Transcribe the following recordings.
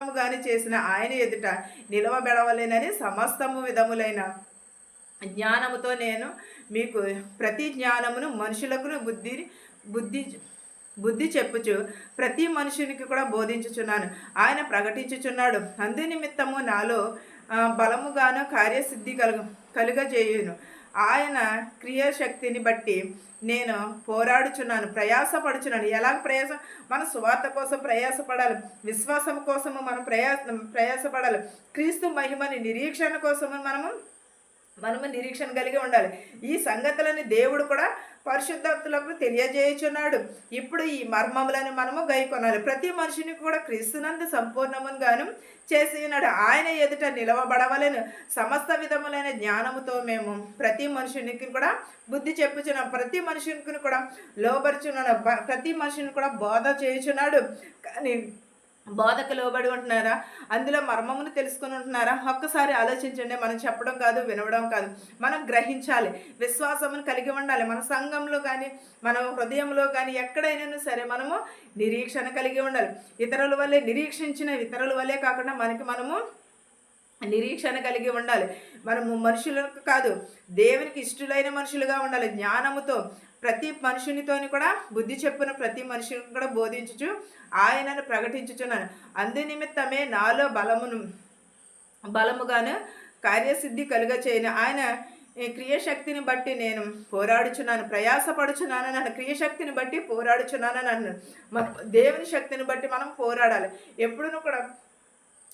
గాని చేసిన ఆయన ఎదుట నిలవబెడవలేనని సమస్తము విధములైన జ్ఞానముతో నేను మీకు ప్రతి జ్ఞానమును మనుషులకు బుద్ధి బుద్ధి చెప్పుచు ప్రతి మనుషునికి కూడా బోధించుచున్నాను. ఆయన ప్రకటించుచున్నాడు. అందు నిమిత్తము నాలో బలముగాను కార్యసిద్ధి కలుగజేయును. ఆయన క్రియాశక్తిని బట్టి నేను పోరాడుచున్నాను, ప్రయాసపడుచున్నాను. ఎలాగ మన సువార్త కోసం ప్రయాసపడాలి, విశ్వాసం కోసము మనం ప్రయాసపడాలి, క్రీస్తు మహిమని నిరీక్షణ కోసము మనము నిరీక్షణ కలిగి ఉండాలి. ఈ సంగతులని దేవుడు కూడా పరిశుద్ధాత్మలకు తెలియజేయుచున్నాడు. ఇప్పుడు ఈ మర్మములను మనము గైకొనాలి. ప్రతి మనిషిని కూడా క్రీస్తునందు సంపూర్ణముగాను చేసి ఉన్నాడు. ఆయన ఎదుట నిలవబడవలను సమస్త విధములైన జ్ఞానముతో మేము ప్రతి మనుషునికి కూడా బుద్ధి చెప్పుచున్నాం, ప్రతి మనుషునికి కూడా లోబరుచున్నాడు, ప్రతి మనిషిని కూడా బోధ చేయుచున్నాడు. కానీ బోధకు లోబడి ఉంటున్నారా? అందులో మర్మమును తెలుసుకుని ఉంటున్నారా? ఒక్కసారి ఆలోచించండి. మనం చెప్పడం కాదు, వినవడం కాదు, మనం గ్రహించాలి, విశ్వాసమును కలిగి ఉండాలి. మన సంఘంలో కానీ మన హృదయంలో కానీ ఎక్కడైనా సరే మనము నిరీక్షణ కలిగి ఉండాలి. ఇతరుల వల్లే నిరీక్షించిన ఇతరుల వల్లే కాకుండా మనము నిరీక్షణ కలిగి ఉండాలి. మనము మనుషులకు కాదు, దేవునికి ఇష్టలైన మనుషులుగా ఉండాలి. జ్ఞానముతో ప్రతి మనుషునితోని కూడా బుద్ధి చెప్పున ప్రతి మనుషుని కూడా బోధించుచు ఆయనను ప్రకటించుచున్నాను. అందు నిమిత్తమే నాలో బలముగాను కార్యసిద్ధి కలుగచేయను. ఆయన క్రియాశక్తిని బట్టి నేను పోరాడుచున్నాను, ప్రయాసపడుచున్నాను అన్నాను. క్రియాశక్తిని బట్టి పోరాడుచున్నాను అన్నాను. దేవుని శక్తిని బట్టి మనం పోరాడాలి. ఎప్పుడూ కూడా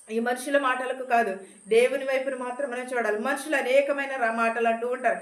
ఈ మనుషుల మాటలకు కాదు, దేవుని వైపును మాత్రమే చూడాలి. మనుషులు అనేకమైన మాటలు అంటూ ఉంటారు.